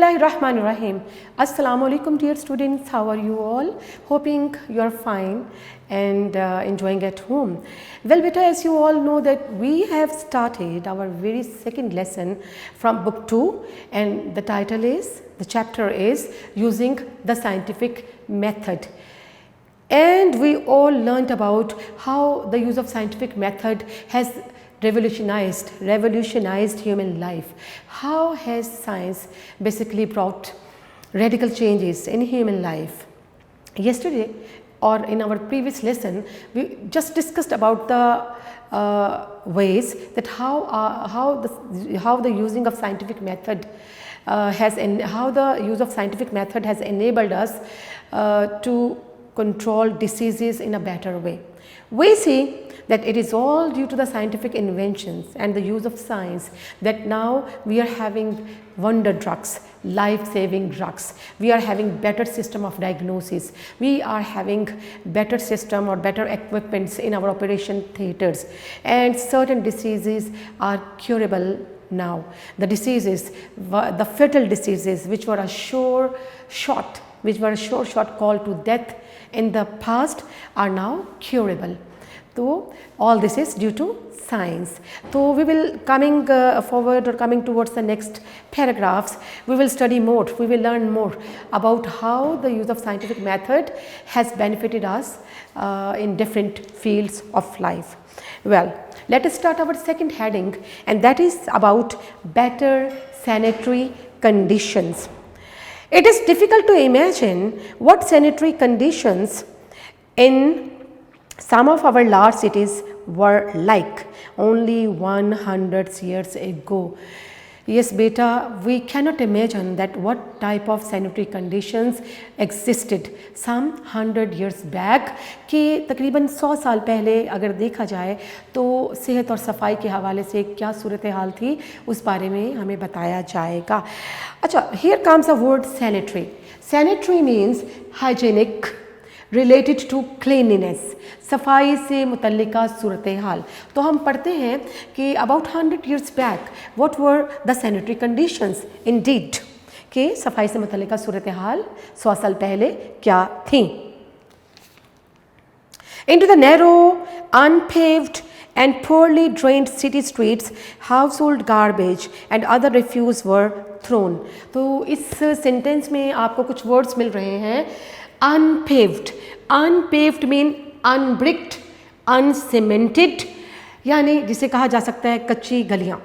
Bismillahirrahmanirrahim. Assalamu alaikum dear students, how are you all? Hoping you are fine and enjoying at home. Well beta, as you all know that we have started our very second lesson from book 2 and the title is, the chapter is using the scientific method. And we all learnt about how the use of scientific method has revolutionized human life. How has science basically brought radical changes in human life? Yesterday or in our previous lesson, we just discussed about the ways that how the using of scientific method how the use of scientific method has enabled us to control diseases in a better way. We see that it is all due to the scientific inventions and the use of science that now we are having wonder drugs, life-saving drugs. We are having better system of diagnosis. We are having better system or better equipments in our operation theaters, and certain diseases are curable now. The diseases, the fatal diseases which were a sure shot call to death in the past are now curable. So all this is due to science. So we will coming forward or coming towards the next paragraphs, we will study more, we will learn more about how the use of scientific method has benefited us in different fields of life. Well, let us start our second heading, and that is about better sanitary conditions. It is difficult to imagine what sanitary conditions in some of our large cities were like only 100 years ago. Yes beta, we cannot imagine that what type of sanitary conditions existed some 100 years back कि तकरीबन 100 साल पहले अगर देखा जाए तो सेहत और सफाई के हवाले से क्या सूरत हाल थी उस बारे में हमें बताया जाएगा. अच्छा, here comes the word sanitary. Sanitary means hygienic, related to cleanliness, सफाई से मुतल्लिका सूरत हाल. तो हम पढ़ते हैं कि about 100 years back what were the sanitary conditions indeed, कि सफाई से मुतल्लिका सूरत हाल 100 साल पहले क्या थी. Into the narrow, unpaved and poorly drained city streets, household garbage and other refuse were thrown. तो इस सेंटेंस में आपको कुछ वर्ड्स मिल रहे हैं. Unpaved, unpaved mean unbricked, uncemented, यानी जिसे कहा जा सकता है कच्ची गलियां.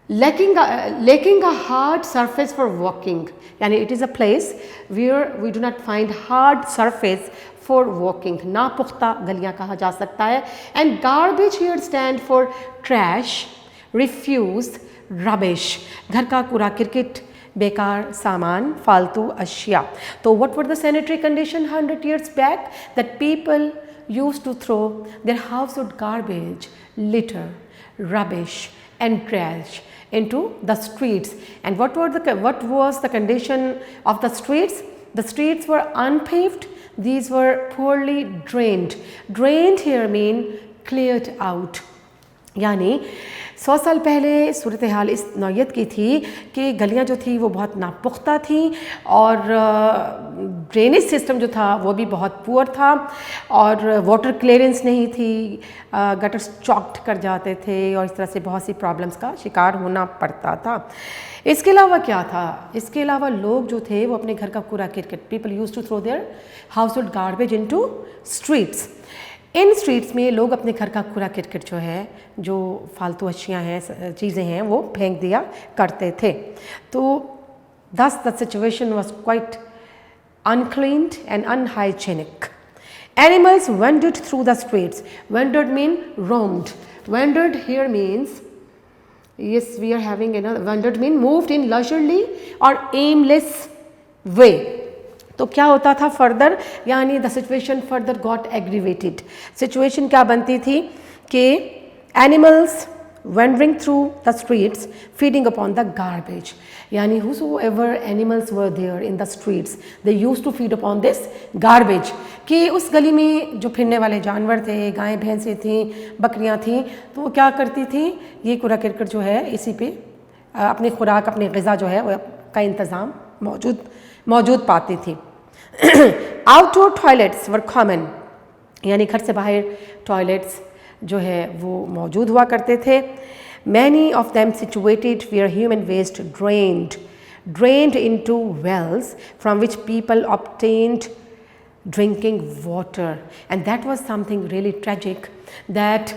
Lacking a hard surface for walking, यानी it is a place where we do not find hard surface for walking, ना पुख्ता गलियां कहा जा सकता है. And garbage here stand for trash, refuse, rubbish, घर का कूड़ा किरकिट, बेकार सामान, फालतू अशिया. तो what were the sanitary condition 100 years back? That people used to throw their household garbage, litter, rubbish and trash into the streets. And what was the condition of the streets? The streets were unpaved. These were poorly drained. Drained here mean cleared out. यानी 100 साल पहले सूरत हाल इस नौयत की थी कि गलियां जो थी वो बहुत नापुख्ता थी और ड्रेनेज सिस्टम जो था वो भी बहुत पुअर था और वाटर क्लियरेंस नहीं थी, गटर्स चॉक्ड कर जाते थे और इस तरह से बहुत सी प्रॉब्लम्स का शिकार होना पड़ता था. इसके अलावा क्या था? इसके अलावा लोग जो थे वो अपने घर का कूड़ा किरकिट, people used to throw their household garbage into streets. इन स्ट्रीट्स में लोग अपने घर का कूड़ा किरकिट जो है, जो फालतू अशियाँ हैं, चीज़ें हैं, वो फेंक दिया करते थे. तो thus the situation was quite unclean and unhygienic. Animals wandered through the streets. Wandered mean roamed. Wandered here means, yes, we are having another. Wandered mean moved in leisurely or aimless way. तो क्या होता था further, यानी the situation further got aggravated. Situation क्या बनती थी कि animals wandering through the streets feeding upon the garbage, यानी whosoever animals were there in the streets they used to feed upon this garbage, कि उस गली में जो फिरने वाले जानवर थे, गायें भैंसें थीं, बकरियां थीं, तो वो क्या करती थी, ये कूड़ा करकट जो है इसी पे अपनी खुराक, अपनी ग़िज़ा जो है वो का इंतज़ाम मौजूद पाती थी। आउटडोर टॉयलेट्स वर कॉमन, यानी घर से बाहर टॉयलेट्स जो है वो मौजूद हुआ करते थे। Many of them situated where human waste drained into wells from which people obtained drinking water, and that was something really tragic, that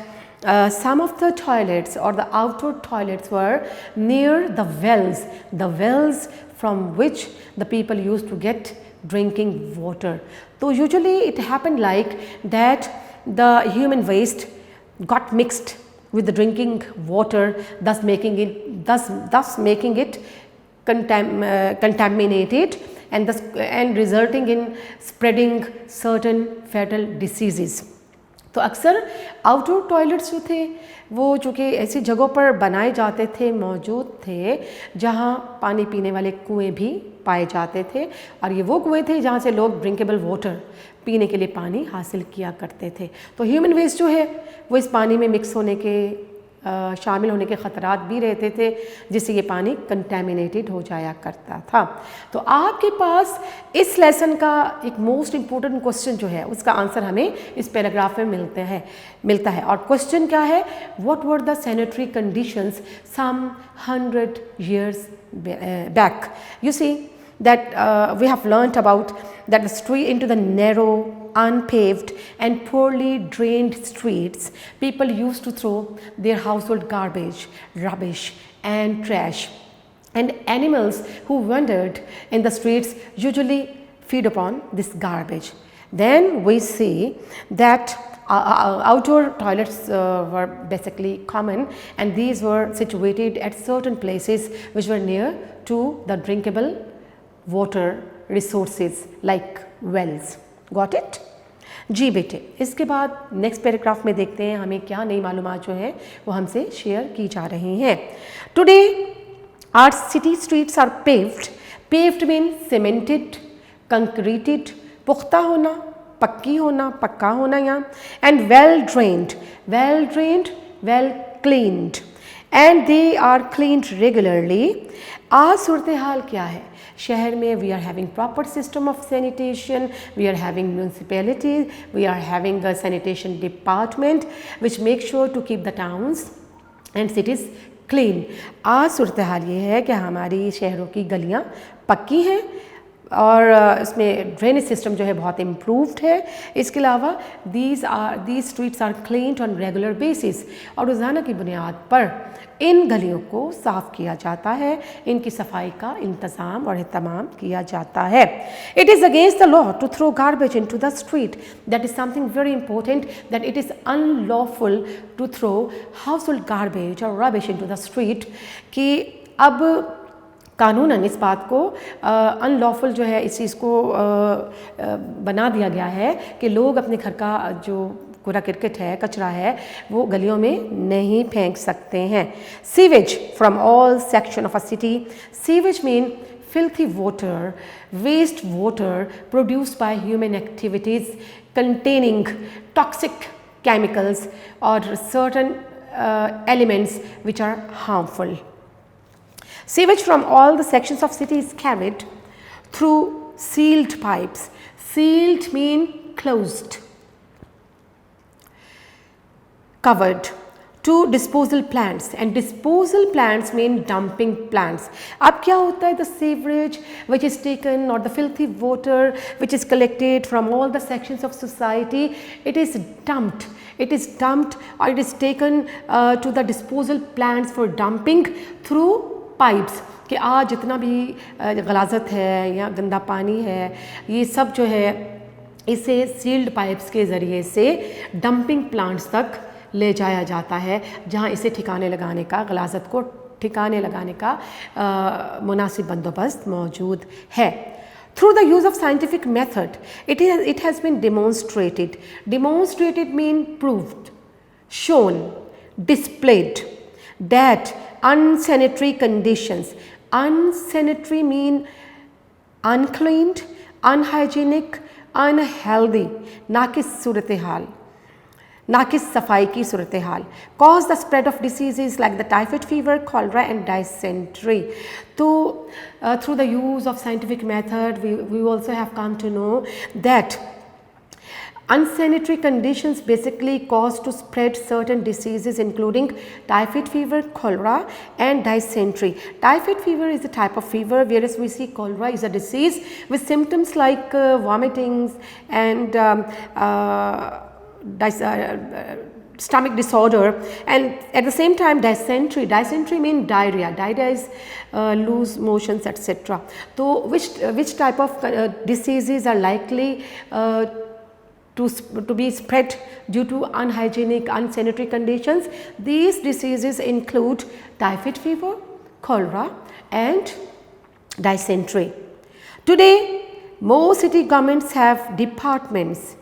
some of the toilets or the outdoor toilets were near the wells from which the people used to get drinking water. So usually it happened like that the human waste got mixed with the drinking water, thus making it contaminated and resulting in spreading certain fatal diseases. तो अक्सर outdoor toilets जो थे वो चूँकि ऐसी जगहों पर बनाए जाते थे, मौजूद थे जहाँ पानी पीने वाले कुएँ भी पाए जाते थे, और ये वो कुएँ थे जहाँ से लोग ड्रिंकेबल वाटर, पीने के लिए पानी हासिल किया करते थे। तो ह्यूमन वेस्ट जो है वो इस पानी में मिक्स होने के शामिल होने के ख़तरात भी रहते थे, जिससे ये पानी कंटेमिनेटेड हो जाया करता था। तो आपके पास इस लेसन का एक मोस्ट इम्पोर्टेंट क्वेश्चन जो है उसका आंसर हमें इस पैराग्राफ में मिलता है। और क्वेश्चन क्या है? What were the sanitary conditions some 100 years back? You see that we have learnt about that the street into the narrow, unpaved and poorly drained streets, people used to throw their household garbage, rubbish and trash, and animals who wandered in the streets usually feed upon this garbage. Then we see that outdoor toilets were basically common, and these were situated at certain places which were near to the drinkable water resources like wells. Got it? जी बेटे, इसके बाद next paragraph में देखते हैं हमें क्या नई मालूमात जो है वो हमसे शेयर की जा रही हैं। Today our city streets are paved mean cemented, concreted, पुख्ता होना, पक्की होना, पक्का होना यहाँ, and well drained, well cleaned, and they are cleaned regularly. आज सूरत हाल क्या है शहर में? We are having proper system of sanitation, we are having municipality, we are having a sanitation department which make sure to keep the towns and cities clean. आज सूरत हाल ये है कि हमारी शहरों की गलियाँ पक्की हैं और इसमें ड्रेनेज सिस्टम जो है बहुत इम्प्रूव्ड है। इसके अलावा these streets are cleaned on regular basis, और रोज़ाना की बुनियाद पर इन गलियों को साफ़ किया जाता है, इनकी सफाई का इंतज़ाम और एहतमाम किया जाता है। It is against the law to throw garbage into the street, that is something very important, that it is unlawful to throw household garbage और rubbish into the street. कि अब कानूनन इस बात को unlawful जो है, इस चीज़ को बना दिया गया है कि लोग अपने घर का जो कूड़ा किरकट है, कचरा है, वो गलियों में नहीं फेंक सकते हैं। Sewage from all section of a city, sewage mean filthy water, waste water produced by human activities containing toxic chemicals or certain elements which are harmful. Sewage from all the sections of city is carried through sealed pipes. Sealed mean closed, covered, to disposal plants, and disposal plants mean dumping plants. अब क्या होता है? The sewage which is taken or the filthy water which is collected from all the sections of society, it is dumped or it is taken to the disposal plants for dumping through pipes. कि आज जितना भी गलाज़त है या गंदा पानी है, ये सब जो है इसे सील्ड पाइप्स के ज़रिए से डंपिंग प्लांट्स तक ले जाया जाता है, जहाँ इसे ठिकाने लगाने का, गलाज़त को ठिकाने लगाने का मुनासिब बंदोबस्त मौजूद है। Through the use of scientific method, it has been demonstrated. Demonstrated mean proved, shown, displayed that unsanitary conditions. Unsanitary mean uncleaned, unhygienic, unhealthy, नाकिस सूरत हाल, ना कि सफाई की सूरत हाल। Cause the spread of diseases like the typhoid fever, cholera and dysentery. तो through the use of scientific method we also have come to know that unsanitary conditions basically cause to spread certain diseases including typhoid fever, cholera and dysentery. Typhoid fever is a type of fever, whereas we see cholera is a disease with symptoms like vomitings and stomach disorder, and at the same time dysentery means diarrhea is loose motions etc. So which type of diseases are likely to be spread due to unhygienic, unsanitary conditions? These diseases include typhoid fever, cholera and dysentery. Today, most city governments have departments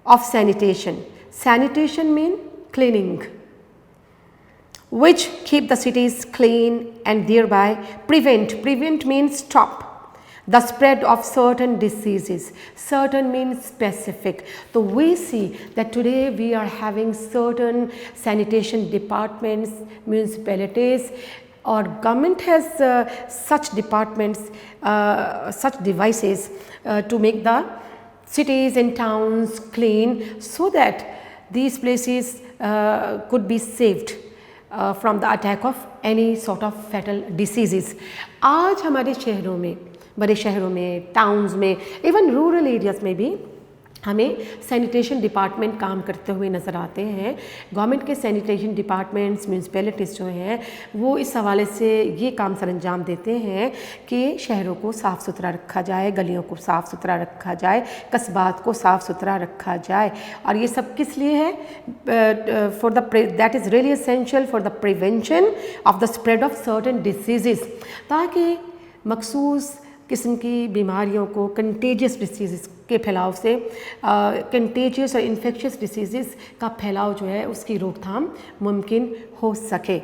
of sanitation. Sanitation means cleaning, which keep the cities clean and thereby prevent means stop the spread of certain diseases. Certain means specific. So we see that today we are having certain sanitation departments, municipalities, or government has such departments, such devices to make the cities and towns clean so that these places could be saved from the attack of any sort of fatal diseases. आज हमारे शहरों में, बड़े शहरों में, towns में, even rural areas में भी हमें सैनिटेशन डिपार्टमेंट काम करते हुए नज़र आते हैं। गवर्नमेंट के सैनिटेशन डिपार्टमेंट्स, म्यूनसिपैलिटीज़ जो हैं वो इस हवाले से ये काम सर अंजाम देते हैं कि शहरों को साफ़ सुथरा रखा जाए, गलियों को साफ़ सुथरा रखा जाए, कस्बात को साफ़ सुथरा रखा जाए। और ये सब किस लिए है? That is really essential for the prevention of the spread of certain disease, ताकि मखसूस किस्म की बीमारियों को, कंटेजियस डिसीज़ के फैलाव से, कंटेजियस और इन्फेक्शियस डिसीज़ का फैलाव जो है उसकी रोकथाम मुमकिन हो सके।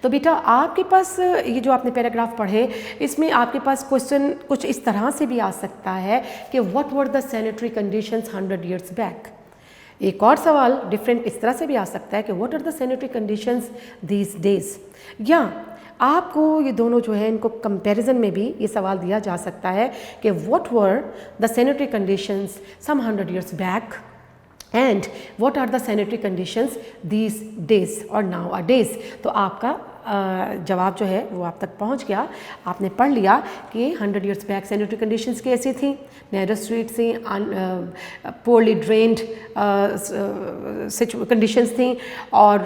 तो बेटा आपके पास ये जो आपने पैराग्राफ पढ़े, इसमें आपके पास क्वेश्चन कुछ इस तरह से भी आ सकता है कि what were the sanitary conditions 100 years back. एक और सवाल डिफरेंट इस तरह से भी आ सकता है कि what are the sanitary conditions these days, या आपको ये दोनों जो है इनको कंपैरिजन में भी ये सवाल दिया जा सकता है कि what were the sanitary conditions some 100 years back and what are the sanitary conditions these days और नाउ अ डेज। तो आपका जवाब जो है वो आप तक पहुंच गया। आपने पढ़ लिया कि 100 years बैक सैनिटरी कंडीशंस कैसी थी, नैरो स्ट्रीट थी, पोरली ड्रेन्ड कंडीशंस थी और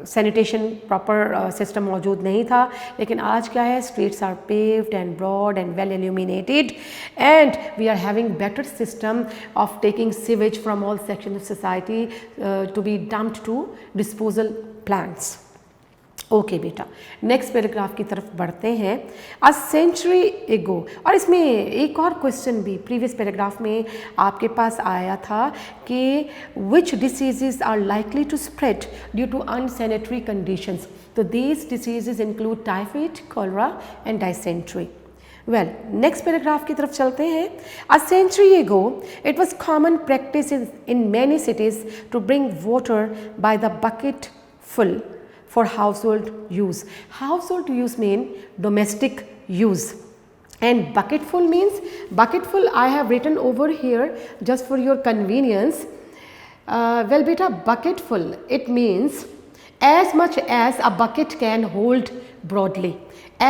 सैनिटेशन प्रॉपर सिस्टम मौजूद नहीं था। लेकिन आज क्या है, streets are paved and broad and well illuminated and we are having better system of taking sewage from all section of society to be dumped to disposal plants. Okay बेटा, next paragraph की तरफ बढ़ते हैं। A century एगो, और इसमें एक और क्वेश्चन भी प्रीवियस पैराग्राफ में आपके पास आया था कि which diseases are likely to spread due to unsanitary conditions. तो these diseases include typhoid, cholera and dysentery. Well, next paragraph की तरफ चलते हैं। A century ago it was common practice in many cities to bring water by the bucketful for household use. Household use mean domestic use, and bucketful means, bucketful I have written over here just for your convenience. Well beta, bucketful it means as much as a bucket can hold broadly,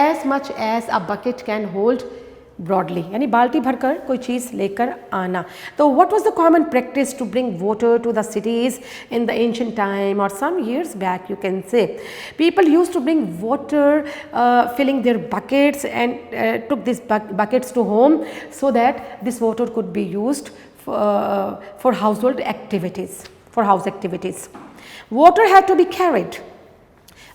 as much as a bucket can hold broadly, यानी बाल्टी भरकर कोई चीज़ लेकर आना। तो what was the common practice to bring water to the cities in the ancient time और some years back you can say. People use to bring water filling their buckets and took these buckets to home so that this water could be used for household activities, for house activities. Water had to be carried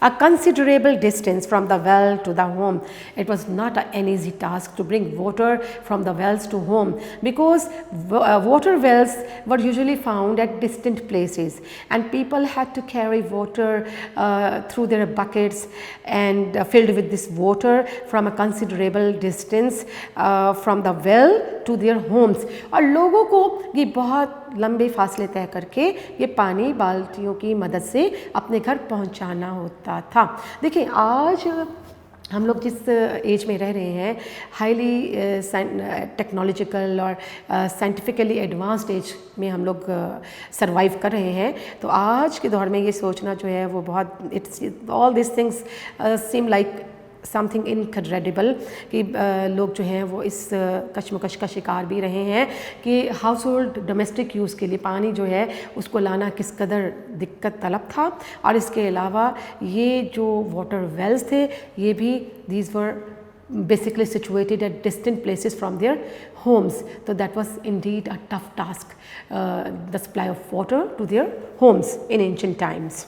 a considerable distance from the well to the home. It was not an easy task to bring water from the wells to home because water wells were usually found at distant places and people had to carry water through their buckets and filled with this water from a considerable distance from the well to their homes. और लोगों को ये बहुत लंबे फासले तय करके ये पानी बाल्टियों की मदद से अपने घर पहुंचाना होता था। देखिए आज हम लोग जिस एज में रह रहे हैं, हाईली टेक्नोलॉजिकल और साइंटिफिकली एडवांस्ड एज में हम लोग सरवाइव कर रहे हैं, तो आज के दौर में ये सोचना जो है वो बहुत it's all this things seem like something incredible कि लोग जो हैं वो इस कशमकश का शिकार भी रहे हैं कि हाउस होल्ड डोमेस्टिक यूज़ के लिए पानी जो है उसको लाना किस कदर दिक्कत तलब था। और इसके अलावा ये जो वाटर वेल्स थे ये भी these were basically situated at distant places from their homes, so that was indeed a tough task, the supply of water to their homes in ancient times.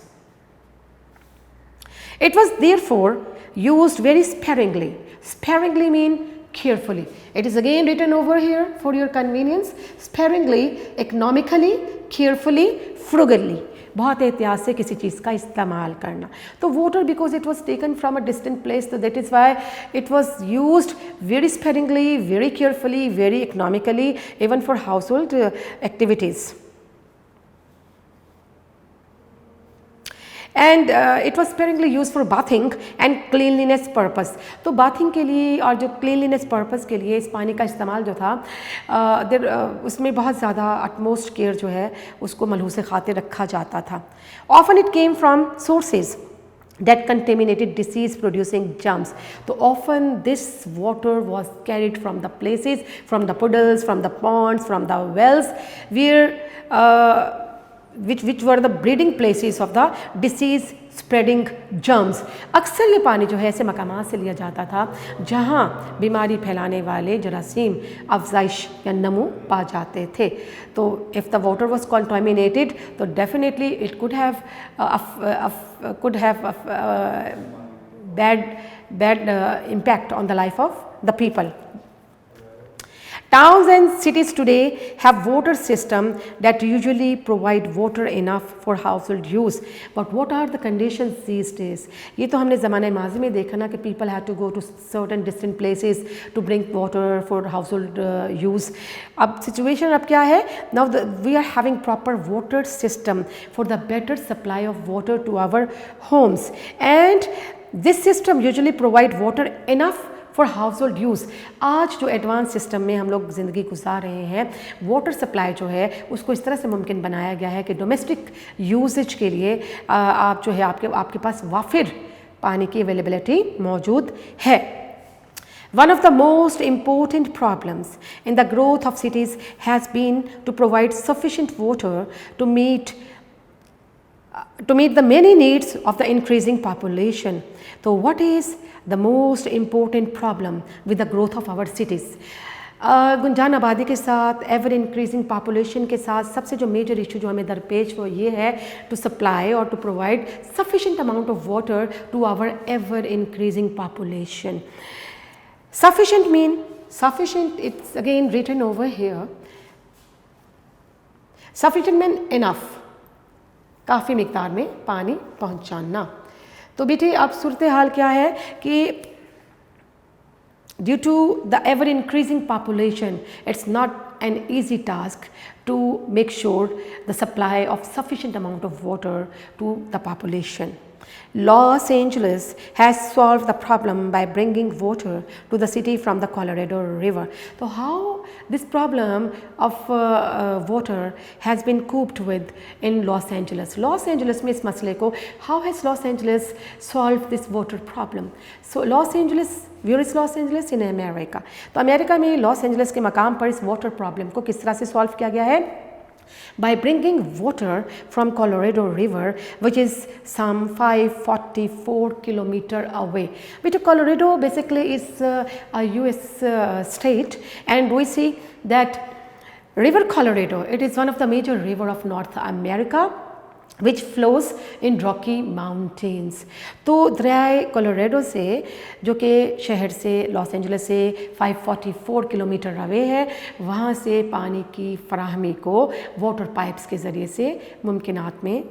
It was therefore used very sparingly. Sparingly mean carefully. It is again written over here for your convenience. Sparingly, economically, carefully, frugally. बहुत एहतियात से किसी चीज़ का इस्तेमाल करना। तो water because it was taken from a distant place, तो that is why it was used very sparingly, very carefully, very economically, even for household activities. And it was sparingly use for bathing and cleanliness purpose. तो bathing के लिए और जो cleanliness purpose के लिए इस पानी का इस्तेमाल जो था उसमें बहुत ज़्यादा अटमोस्ट केयर जो है उसको मलहूस खातिर रखा जाता था। Often it came from sources that contaminated disease producing germs. So often this water was carried from the places, from the puddles, from the ponds, from the wells where which were the breeding places of the disease spreading germs. अक्सर ये पानी जो है ऐसे मकामात से लिया जाता था जहाँ बीमारी फैलाने वाले जरासीम अफजाइश या नमू पा जाते थे। तो if the water was contaminated, तो definitely it could have bad impact on the life of the people. Towns and cities today have water system that usually provide water enough for household use. But what are the conditions these days? ये तो हमने ज़माने माज़ी में देखा ना कि people had to go to certain distant places to bring water for household use. अब situation अब क्या है? Now we are having proper water system for the better supply of water to our homes, and this system usually provide water enough for household use. आज जो advance system में हम लोग ज़िंदगी गुजार रहे हैं, वाटर सप्लाई जो है उसको इस तरह से मुमकिन बनाया गया है कि डोमेस्टिक यूसेज के लिए आप जो है आपके पास वाफिर पानी की अवेलेबिलिटी मौजूद है। One of the most important problems in the growth of cities has been to provide sufficient water to meet the many needs of the increasing population. So what is the most important problem with the growth of our cities? गुंजान आबादी के साथ, ever increasing population के साथ सबसे जो major issue जो हमें दरपेश वो ये है टू सप्लाई और to provide sufficient amount of water to our ever increasing population. Sufficient mean, sufficient, it's again written over here. Sufficient mean enough, काफ़ी मिकदार में पानी पहुंचाना। तो बेटे अब सूरत हाल क्या है कि due to the ever increasing population, it's not an easy task to make sure the supply of sufficient amount of water to the population. Los Angeles has solved the problem by bringing water to the city from the Colorado River. So how this problem of water has been coped with in Los Angeles? Los Angeles में इस मसले को how has Los Angeles solved this water problem? So Los Angeles, where is Los Angeles? In America. तो America में Los Angeles के मकाम पर इस वाटर प्रॉब्लम को किस तरह से सॉल्व किया गया है? By bringing water from Colorado River, which is some 544 kilometers away. But Colorado basically is a US state, and we see that River Colorado, it is one of the major river of North America, which flows in Rocky Mountains. तो दरियाए Colorado से जो कि शहर से Los Angeles से 544 kilometre away है, वहाँ से पानी की फराहमी को वाटर पाइप्स के ज़रिए से मुमकिनात में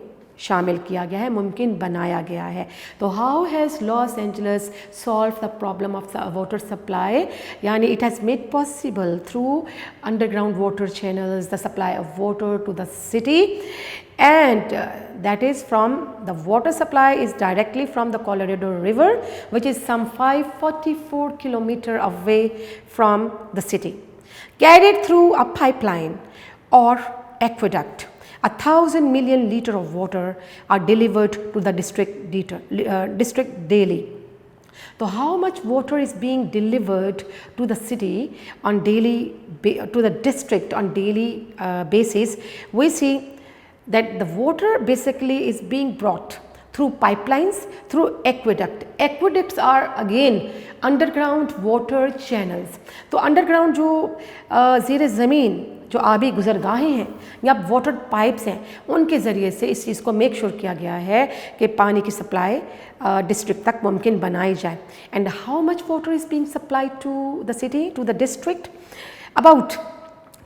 शामिल किया गया है, मुमकिन बनाया गया है। तो how has Los Angeles solve the problem of the water supply, यानी it has made possible through underground water channels the supply of water to the city, and that is from the water supply is directly from the Colorado River, which is some 544 kilometer away from the city, carried through a pipeline or aqueduct. 1,000 million liters of water are delivered to the district daily. So how much water is being delivered to the city on to the district on daily basis? We see that the water basically is being brought through pipelines, through aqueduct. Aqueducts are again underground water channels. तो underground जो ज़ेर ज़मीन जो आबी गुजरगाहें हैं या water pipes हैं, उनके ज़रिए से इस चीज़ को मेक श्योर किया गया है कि पानी की सप्लाई डिस्ट्रिक्ट तक मुमकिन बनाई जाए। And how much water is being supplied to the city, to the district? About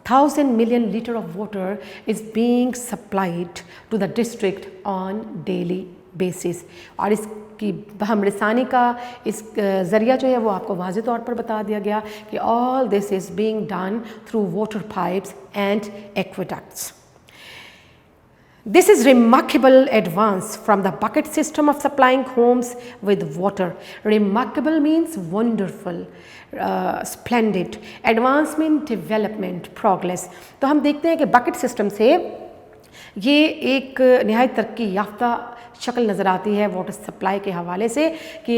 1,000 million liters of water is being supplied to the district on daily basis. और इसकी हमरसानी का इस ज़रिया जो है वो आपको वाज़े तौर पर बता दिया गया कि all this is being done through water pipes and aqueducts. This is remarkable advance from the bucket system of supplying homes with water. Remarkable means wonderful, splendid. Advance means development, progress. तो हम देखते हैं कि bucket system से ये एक निहायत तरक्की याफ्ता शक्ल नज़र आती है वाटर सप्लाई के हवाले से कि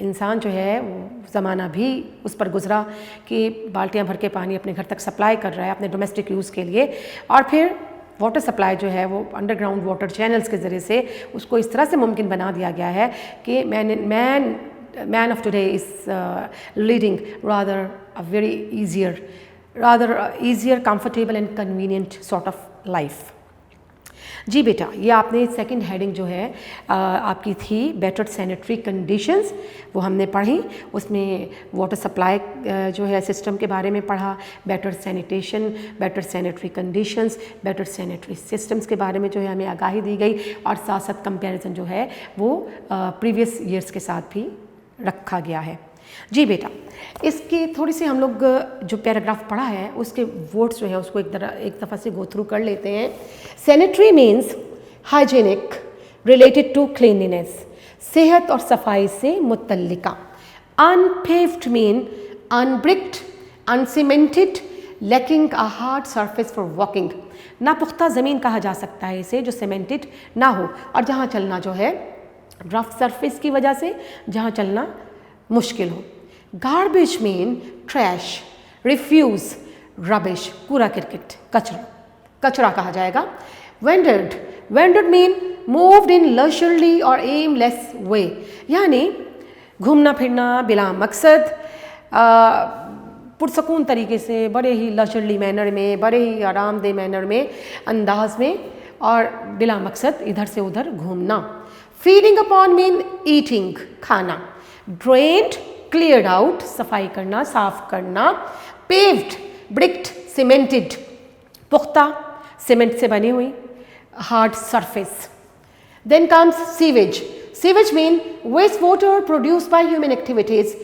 इंसान जो है वो ज़माना भी उस पर गुजरा कि बाल्टियाँ भर के पानी अपने घर तक सप्लाई कर रहा है अपने डोमेस्टिक यूज़ के लिए, और फिर वाटर सप्लाई जो है वो अंडरग्राउंड वाटर चैनल्स के ज़रिए से उसको इस तरह से मुमकिन बना दिया गया है कि man of today is leading rather easier, comfortable and convenient sort of life. जी बेटा, ये आपने सेकंड हेडिंग जो है आपकी थी बेटर सैनिटरी कंडीशंस, वो हमने पढ़ी। उसमें वाटर सप्लाई जो है सिस्टम के बारे में पढ़ा, better sanitation, better sanitary conditions, better sanitary systems के बारे में जो है हमें आगाही दी गई, और साथ साथ कंपैरिजन जो है वो प्रीवियस ईयर्स के साथ भी रखा गया है। जी बेटा, इसकी थोड़ी सी हम लोग जो पैराग्राफ पढ़ा है उसके वर्ड्स जो है उसको एक दफ़ा से गो थ्रू कर लेते हैं। Sanitary means hygienic, related to cleanliness, सेहत और सफाई से मुतल्लिका। Unpaved mean unbricked, uncemented, lacking a hard surface for walking. नापुख्ता ज़मीन कहा जा सकता है इसे जो सीमेंटेड ना हो और जहाँ चलना जो है रफ सरफेस की वजह से जहाँ चलना मुश्किल हो। Garbage mean trash, refuse, rubbish, कूड़ा किरकिट, कचरा कहा जाएगा। वेंडर्ड मीन मूव्ड इन लशरली और एमलेस वे, यानी घूमना फिरना बिला मकसद, पुरसकून तरीके से, बड़े ही लशरली मैनर में, बड़े ही आरामदेह मैनर में, अंदाज में, और बिला मकसद इधर से उधर घूमना। फीडिंग अपॉन मीन ईटिंग, खाना। ड्रेन्ड, क्लियर्ड आउट, सफाई करना, साफ करना। पेव्ड, ब्रिक्ड, सीमेंटेड, पुख्ता सीमेंट से बनी हुई hard surface. Then comes sewage. Sewage mean waste water produced by human activities,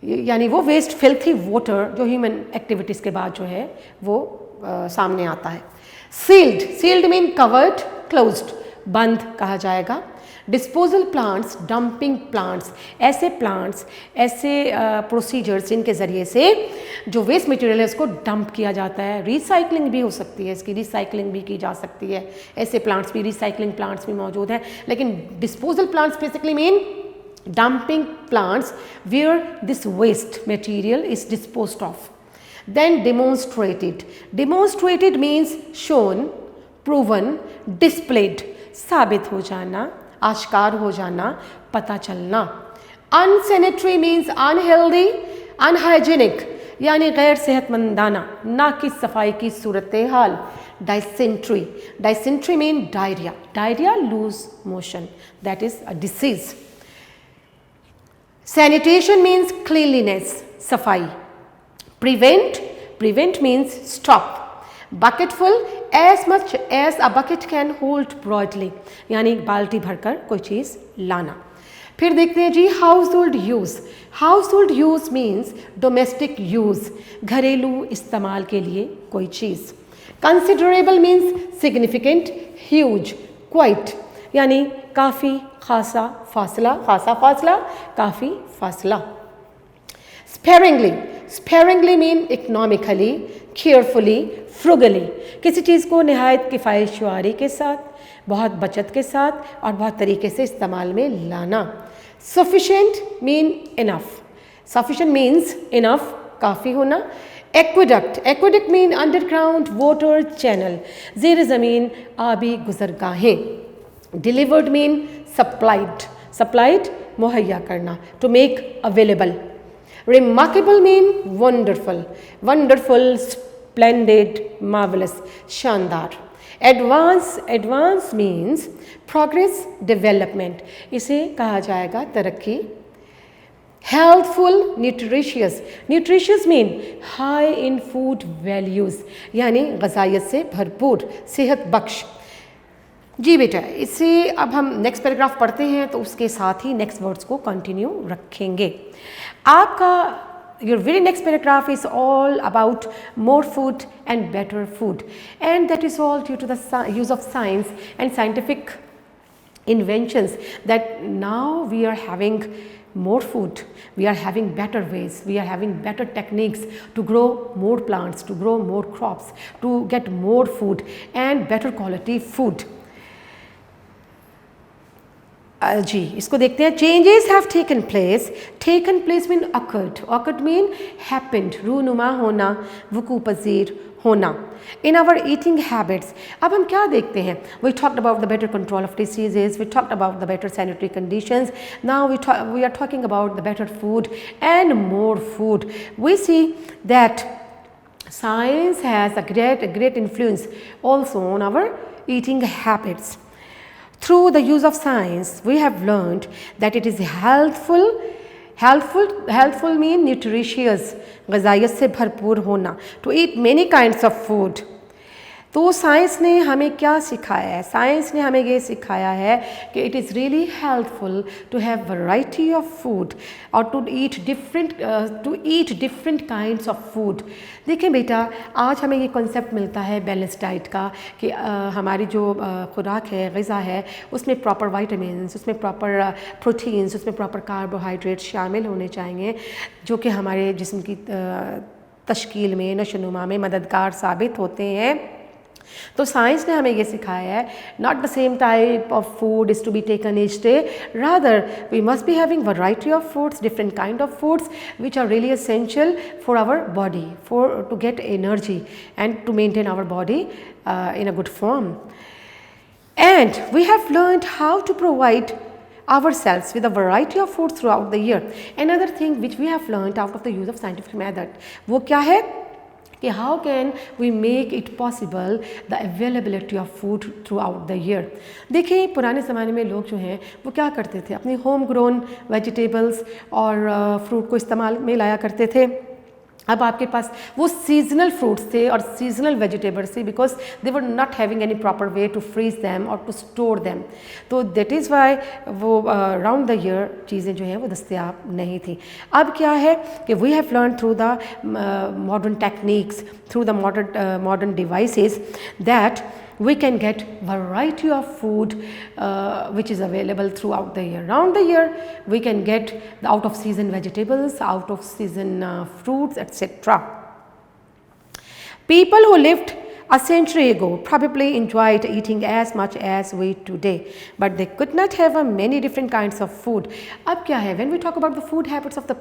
यानी वो वेस्ट फिल्थी वाटर जो ह्यूमन एक्टिविटीज़ के बाद जो है वो सामने आता है। सील्ड मीन कवर्ड, क्लोज्ड, बंद कहा जाएगा। डिस्पोजल प्लांट्स, डंपिंग प्लांट्स, ऐसे प्लांट्स, ऐसे प्रोसीजर्स जिनके ज़रिए से जो वेस्ट मटेरियल है उसको डंप किया जाता है। रिसाइकलिंग भी हो सकती है, इसकी रिसाइकलिंग भी की जा सकती है। ऐसे प्लांट्स भी, रिसाइकलिंग प्लांट्स भी मौजूद हैं, लेकिन disposal plants basically mean dumping plants where this waste material is disposed of. Then demonstrated means shown, proven, displayed, साबित हो जाना, आश्कार हो जाना, पता चलना। Unsanitary means unhealthy, unhygienic, यानी गैर सेहतमंदाना, ना कि सफाई की सूरत हाल। Dysentery mean diarrhea, loose motion, that is a disease. Sanitation means cleanliness, सफाई। Prevent means stop, bucketful, as much as a bucket can hold broadly, यानी बाल्टी भरकर कोई चीज़ लाना। फिर देखते हैं जी household use. Household use means domestic use, घरेलू इस्तेमाल के लिए कोई चीज़। Considerable means significant, huge, quite यानी काफ़ी, खासा, फासला, खासा फासला, काफ़ी फासला। Sparingly, sparingly mean economically, carefully, frugally, किसी चीज़ को नहायत किफ़ायतशुमारी के साथ, बहुत बचत के साथ और बहुत तरीके से इस्तेमाल में लाना। Sufficient mean enough, sufficient means enough, काफ़ी होना। Aqueduct, aqueduct mean underground water channel, ज़ेर ज़मीन आबी गुजरगाहें। डिलीवर्ड मीन सप्लाइड, सप्लाइड मुहैया करना, to make available. Remarkable mean wonderful, wonderful, splendid, marvellous, शानदार। Advance, advance means progress, development, इसे कहा जाएगा तरक्की। Healthful, nutritious, nutritious mean high in food values, यानी ग़ज़ाइयत से भरपूर, सेहत बख्श। जी बेटा, इससे अब हम नेक्स्ट पैराग्राफ पढ़ते हैं तो उसके साथ ही नेक्स्ट वर्ड्स को कंटिन्यू रखेंगे। आपका your very next paragraph is all about more food and better food, and that is all due to the use of science and scientific inventions that now we are having more food, we are having better ways, we are having better techniques to grow more plants, to grow more crops, to get more food and better quality food. जी इसको देखते हैं। Changes have taken place, taken place mean occurred, occurred mean happened, रूनुमा होना, वकू पजीर होना। In our eating habits, अब हम क्या देखते हैं? We talked about the better control of diseases, we talked about the better sanitary conditions, now we are talking about the better food and more food. We see that science has a great influence also on our eating habits. Through the use of science, we have learned that it is healthful mean nutritious, ग़ज़ाइयत से भरपूर होना, to eat many kinds of food. तो science ने हमें क्या सिखाया है? Science ने हमें ये सिखाया है कि it is really helpful to have variety of food और to eat different kinds of food. देखिए बेटा, आज हमें ये कॉन्सेप्ट मिलता है बैलेंस डाइट का कि हमारी जो खुराक है, ग़िज़ा है, उसमें प्रॉपर वाइटामिन्स, उसमें प्रॉपर प्रोटीन्स, उसमें प्रॉपर कार्बोहाइड्रेट शामिल होने चाहिए जो कि हमारे जिस्म की तश्कील में, नशोनुमा में मददगार साबित होते हैं। तो साइंस ने हमें ये सिखाया है, not the same type of food is to be taken each day, rather we must be having variety of foods, different kind of foods which are really essential for our body, for to get energy and to maintain our body in a good form. And we have learned how to provide ourselves with a variety of food throughout the year. Another thing which we have learned out of the use of scientific method, वो क्या है कि how can we make it possible the availability of food throughout the year. देखिए पुराने ज़माने में लोग जो हैं वो क्या करते थे, अपनी होम ग्रोन वेजिटेबल्स और फ्रूट को इस्तेमाल में लाया करते थे। अब आपके पास वो सीजनल फ्रूट्स थे और सीजनल वेजिटेबल्स थे because they were not having any proper way to freeze them और टू स्टोर दैम, तो दैट इज़ वाई वो राउंड द ईयर चीज़ें जो हैं वो दस्तयाब नहीं थी। अब क्या है कि we have learn through the modern techniques, through the modern devices that we can get variety of food which is available throughout the year. Round the year we can get the out of season vegetables, out of season fruits, etc. People who lived a century ago probably enjoyed eating as much as we today, but they could not have many different kinds of food. अब क्या है, when we talk about the food habits of the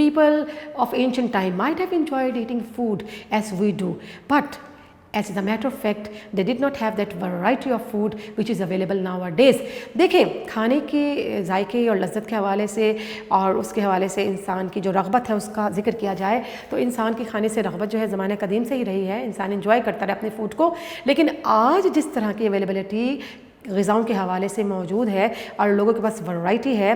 people of ancient time might have enjoyed eating food as we do, but as a matter of fact they did not have that variety of food which is available nowadays. देखें, खाने के जायके और लज्जत के हवाले से और उसके हवाले से इंसान की जो रग़बत है उसका जिक्र किया जाए तो इंसान की खाने से रग़बत जो है ज़माने कदीम से ही रही है, इंसान एंजॉय करता रहे अपने फूड को। लेकिन आज जिस तरह की अवेलेबिलिटी ग़िज़ाओं के हवाले से मौजूद है और लोगों के पास वैरायटी है,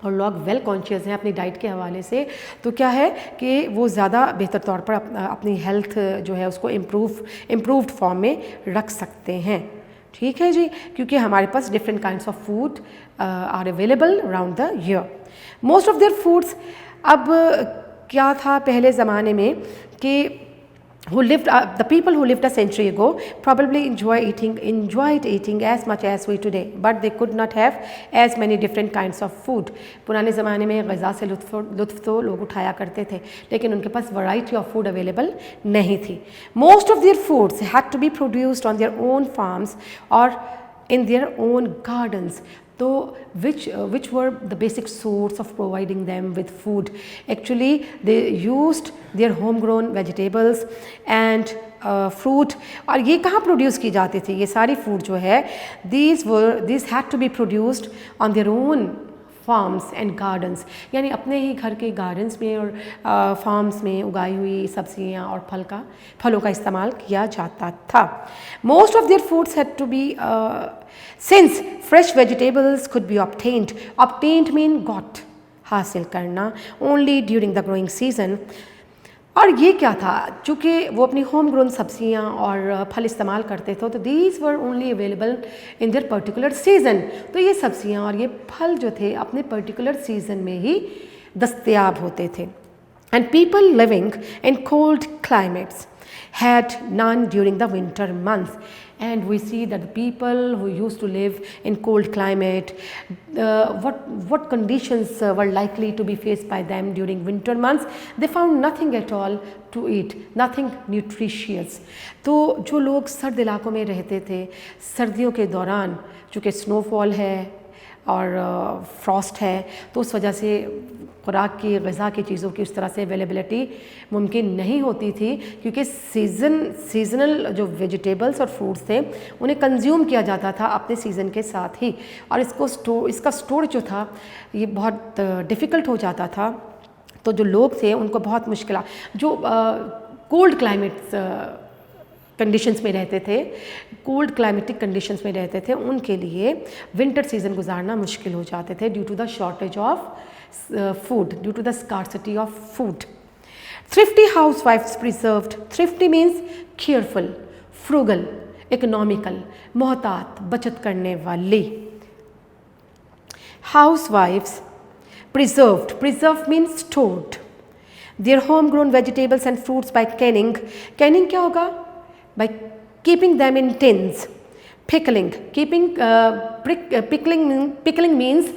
और लोग वेल कॉन्शियस हैं अपनी डाइट के हवाले से, तो क्या है कि वो ज़्यादा बेहतर तौर पर अपनी हेल्थ जो है उसको इम्प्रूव्ड फॉर्म में रख सकते हैं। ठीक है जी, क्योंकि हमारे पास different kinds of food are available around the year. Most of their foods, अब क्या था पहले ज़माने में कि the people who lived a century ago probably enjoyed eating as much as we today, but they could not have as many different kinds of food. पुराने ज़माने में ग़िज़ा से लुत्फ़ तो लोग उठाया करते थे, लेकिन उनके पास वैरायटी ऑफ फूड अवेलेबल नहीं थी। Most of their foods had to be produced on their own farms or in their own gardens. तो which were the basic source of providing them with food? Actually they used their homegrown vegetables and fruit। और ये कहाँ produce की जाती थी ये सारी food जो है, these had to be produced on their own farms and gardens, यानी अपने ही घर के गार्डन्स में और फार्म्स में उगाई हुई सब्जियां और फलों का इस्तेमाल किया जाता था। Most of their foods had to be since fresh vegetables could be obtained mean got, हासिल करना, only during the growing season. और ये क्या था, चूँकि वो अपनी होम ग्रोन सब्जियां और फल इस्तेमाल करते थे, तो these were only available in their particular season. तो ये सब्जियां और ये फल जो थे अपने पर्टिकुलर सीज़न में ही दस्तयाब होते थे। And people living in cold climates had none during the winter months, and we see that the people who used to live in cold climate, what conditions were likely to be faced by them during winter months? They found nothing at all to eat, nothing nutritious। तो जो लोग सर्द इलाकों में रहते थे, सर्दियों के दौरान चूँकि स्नोफॉल है और फ्रॉस्ट है, तो उस वजह से खुराक की ग़िज़ा की चीज़ों की उस तरह से अवेलेबिलिटी मुमकिन नहीं होती थी, क्योंकि सीज़नल जो वेजिटेबल्स और फ्रूट्स थे उन्हें कंज्यूम किया जाता था अपने सीज़न के साथ ही, और इसका स्टोर जो था ये बहुत डिफ़िकल्ट हो जाता था। तो जो लोग थे उनको बहुत मुश्किल, जो कोल्ड क्लाइमेट्स कंडीशंस में रहते थे, कोल्ड क्लाइमेटिक कंडीशंस में रहते थे, उनके लिए विंटर सीज़न गुजारना मुश्किल हो जाते थे due to the shortage of food, due to the scarcity of food. Thrifty housewives preserved, thrifty means careful, frugal, economical, मोहतात, बचत करने वाली। Housewives preserved means stored their homegrown vegetables and fruits by canning क्या होगा? By keeping them in tins। pickling means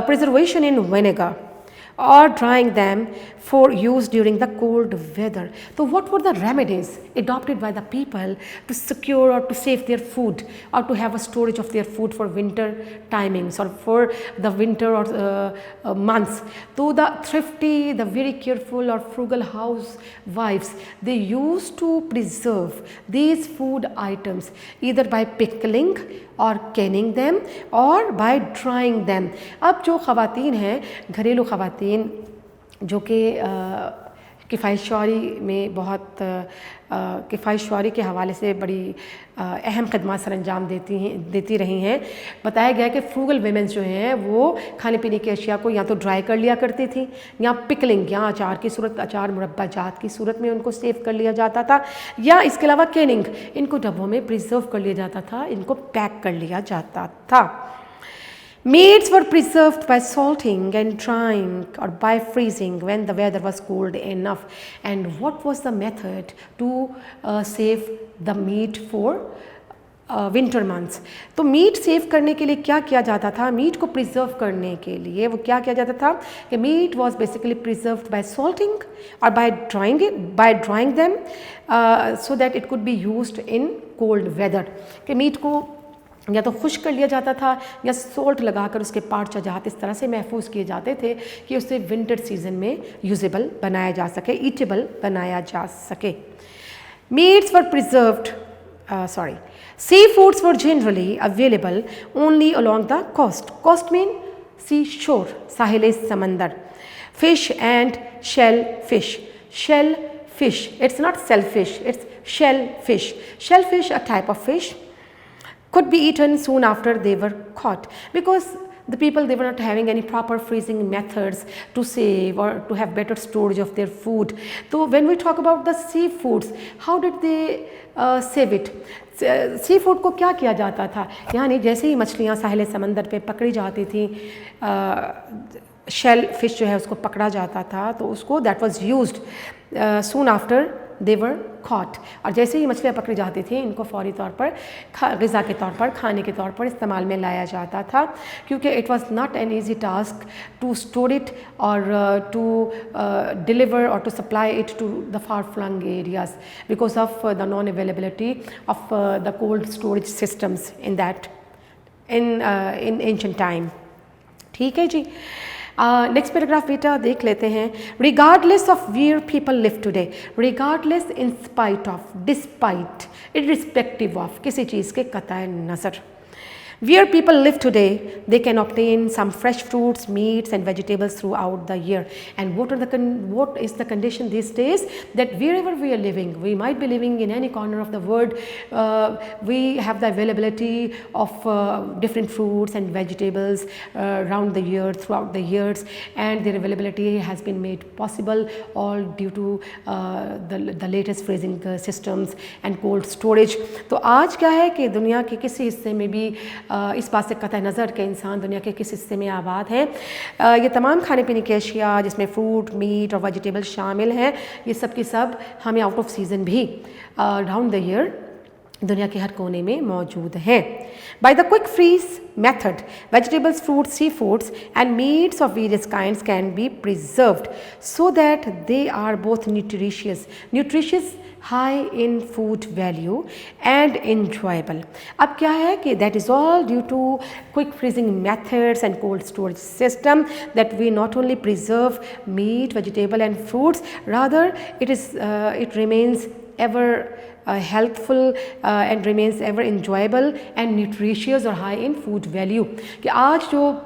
preservation in vinegar, or drying them for use during the cold weather। So what were the remedies adopted by the people to secure or to save their food, or to have a storage of their food for winter timings or for the winter or months? So the thrifty, the very careful or frugal housewives, they used to preserve these food items either by pickling और Canning them और by drying them. अब जो ख़वातीन हैं, घरेलू ख़वातीन जो कि किफ़ायत शौरी में बहुत किफ़ायत शौरी के हवाले से बड़ी अहम खदमात सर अंजाम देती रही हैं, बताया गया कि फ्रूगल वेमेंस जो हैं वो खाने पीने की अशिया को या तो ड्राई कर लिया करती थी, या पिकलिंग या अचार की सूरत, अचार मुरब्बा जात की सूरत में उनको सेव कर लिया जाता था, या इसके अलावा कैनिंग, इनको डब्बों में प्रिजर्व कर लिया जाता था, इनको पैक कर लिया जाता था। Meats were preserved by salting and drying or by freezing when the weather was cold enough. And what was the method to save the meat for winter months? तो मीट सेव करने के लिए क्या किया जाता था? मीट को preserve करने के लिए वो क्या किया जाता था कि meat was basically preserved by salting और by drying them so that it could be used in cold weather. कि मीट को या तो खुश्क कर लिया जाता था या सोल्ट लगाकर उसके पार्ट चजात इस तरह से महफूज किए जाते थे कि उसे विंटर सीजन में यूजेबल बनाया जा सके, ईटेबल बनाया जा सके। Meets were preserved seafoods were generally available only along the coast mean sea shore, साहिल समंदर। fish and shellfish, it's not shellfish, it's shellfish, a type of fish could be eaten soon after they were caught, because the people, they were not having any proper freezing methods to save or to have better storage of their food. So when we talk about the seafoods, how did they save it? See food को क्या किया जाता था, यानी जैसे ही मछलियाँ साहिल समंदर पे पकड़ी जाती थी, शेल फिश जो है उसको पकड़ा जाता था, तो उसको that was used soon after they were caught, और जैसे ही मछलियाँ पकड़ी जाती थी इनको फौरी तौर पर ग़िज़ा के तौर पर, खाने के तौर पर इस्तेमाल में लाया जाता था, क्योंकि it was not an easy task to store it और टू डिलीवर और to supply it to the far flung areas because of the non availability of the cold storage systems in that in ancient time. ठीक है जी, next paragraph बेटा देख लेते हैं। Regardless of where people live today, regardless in spite of, despite, irrespective of, किसी चीज़ के कतई नज़र, where people live today, they can obtain some fresh fruits, meats and vegetables throughout the year. And what is the condition these days? That wherever we are living, we might be living in any corner of the world, we have the availability of different fruits and vegetables around the year, throughout the years, and their availability has been made possible all due to the latest freezing systems and cold storage. तो आज क्या है कि दुनिया के किसी हिस्से में भी इस बात से कतई नज़र के इंसान दुनिया के किस हिस्से में आबाद हैं, ये तमाम खाने पीने की अशिया जिसमें फ्रूट, मीट और वेजिटेबल शामिल हैं, ये सब की सब हमें आउट ऑफ सीज़न भी राउंड द ईयर दुनिया के हर कोने में मौजूद हैं। By the quick freeze method, vegetables, fruits, seafoods and meats of various kinds can be preserved so that they are both nutritious, high in food value and enjoyable. अब क्या है कि that is all due to quick freezing methods and cold storage system that we not only preserve meat, vegetable and fruits, rather it remains ever healthful and remains ever enjoyable and nutritious और high in food value। कि आज जो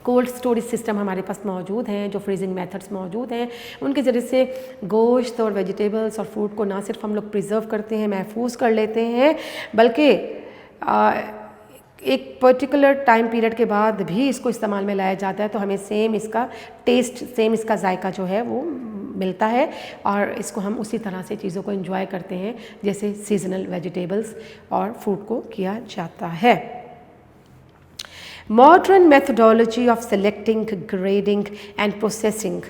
cold storage system हमारे पास मौजूद हैं, जो freezing methods मौजूद हैं, उनके ज़रिए से गोश्त और वेजिटेबल्स और फ्रूट को ना सिर्फ हम लोग प्रिजर्व करते हैं, महफूज कर लेते हैं, बल्कि एक पर्टिकुलर टाइम पीरियड के बाद भी इसको इस्तेमाल में लाया जाता है, तो हमें सेम इसका टेस्ट, सेम इसका जायका जो है वो मिलता है, और इसको हम उसी तरह से चीज़ों को एंजॉय करते हैं जैसे सीजनल वेजिटेबल्स और फ्रूट को किया जाता है। Modern methodology of selecting, grading and processing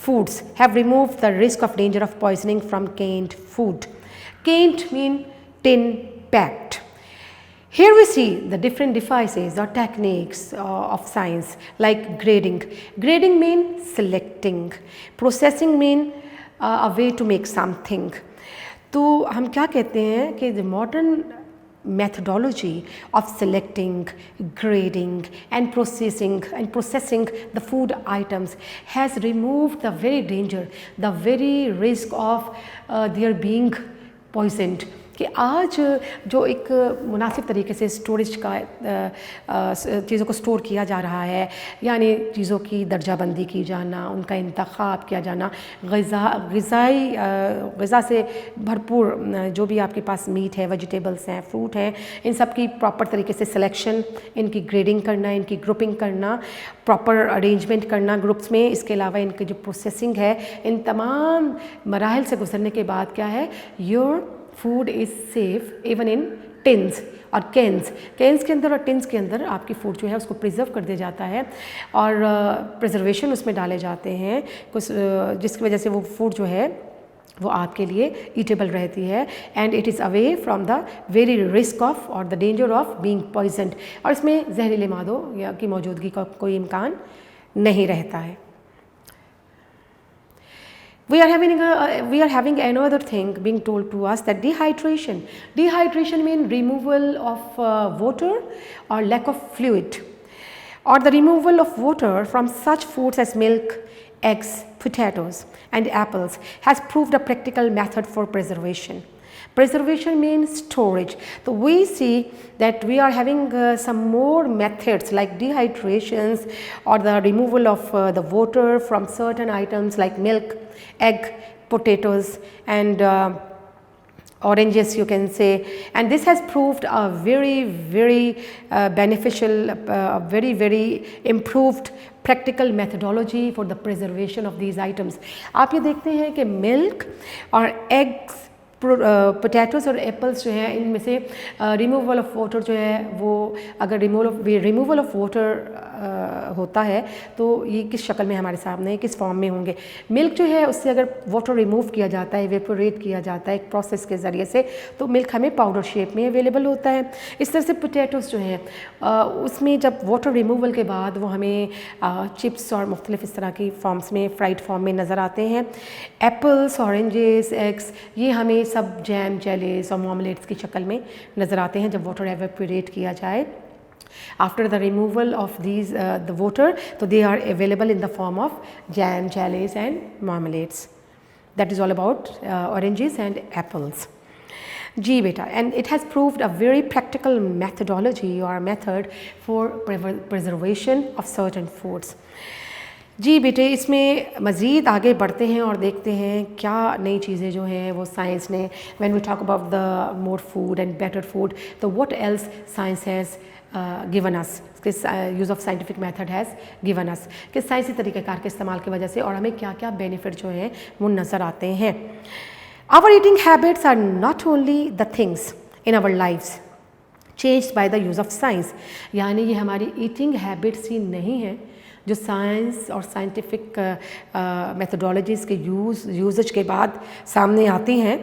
foods have removed the risk of danger of poisoning from canned food. Canned mean tin packed. Here we see the different devices or techniques of science like grading. Grading mean selecting. Processing mean a way to make something. तो हम क्या कहते हैं कि the modern methodology of selecting, grading and processing the food items has removed the very danger, the very risk of their being poisoned. कि आज जो एक मुनासिब तरीके से स्टोरेज का चीज़ों को स्टोर किया जा रहा है, यानी चीज़ों की दर्जाबंदी की जाना, उनका इंतखाब किया जाना, ग़िज़ा से भरपूर जो भी आपके पास मीट है, वेजिटेबल्स हैं, फ्रूट हैं, इन सब की प्रॉपर तरीके से सिलेक्शन, इनकी ग्रेडिंग करना, इनकी ग्रुपिंग करना, प्रॉपर अरेंजमेंट करना ग्रुप्स में, इसके अलावा इनकी जो प्रोसेसिंग है, इन तमाम मराहिल से गुजरने के बाद क्या है, your food is safe even in tins और कैंस के अंदर और टिन्स के अंदर आपकी फूड जो है उसको प्रिजर्व कर दिया जाता है और प्रिजर्वेशन उसमें डाले जाते हैं कुछ, जिसकी वजह से वो फूड जो है वो आपके लिए ईटेबल रहती है, and it is away from the very risk of और the danger of being poisoned, और इसमें जहरीले मादों या की मौजूदगी का कोई इम्कान नहीं रहता है। We are having another thing being told to us, that dehydration means removal of water or lack of fluid, or the removal of water from such foods as milk, eggs, potatoes and apples has proved a practical method for preservation. Preservation means storage. So we see that we are having some more methods like dehydrations or the removal of the water from certain items like milk, egg, potatoes and oranges you can say, and this has proved a very beneficial, very improved practical methodology for the preservation of these items. आप ये देखते हैं कि milk और eggs, potatoes और apples जो हैं, इनमें से रिमूवल ऑफ वाटर जो है वो अगर रिमूवल ऑफ वाटर होता है तो ये किस शक्ल में हमारे सामने, किस फॉर्म में होंगे। मिल्क जो है उससे अगर वाटर रिमूव किया जाता है, वेपोरेट किया जाता है एक प्रोसेस के ज़रिए से, तो मिल्क हमें पाउडर शेप में अवेलेबल होता है। इस तरह से पोटैटोज़ जो हैं उसमें जब वाटर रिमूवल के बाद वो हमें चिप्स और मुख्तलिफ इस तरह की फॉर्म्स में, फ्राइड फॉर्म में नज़र आते हैं। एप्पल्स, ऑरेंजेस, एग्स, ये हमें सब जैम, जेलीज और मार्मलेट्स की शक्ल में नज़र आते हैं जब वाटर एवेपोरेट किया जाए। After the removal of these the water, so they are available in the form of jam, jellies and marmalades. That is all about oranges and apples. जी बेटा, and it has proved a very practical methodology or method for preservation of certain foods. जी बेटे, इसमें मज़ीद आगे बढ़ते हैं और देखते हैं क्या नई चीज़ें जो हैं वो साइंस ने, when we talk about the more food and better food, तो what else science has given us, किस use of scientific method has given us, किस साइंसी तरीक़ेकार के इस्तेमाल की वजह से और हमें क्या क्या बेनिफिट जो हैं वो नज़र आते हैं। Our eating habits are not only the things in our lifes changed by the use of science, यानी ये हमारी ईटिंग हैबिट्स ही नहीं है जो साइंस और साइंटिफिक मेथडोलॉजीज़ के यूजेज के बाद सामने आती हैं,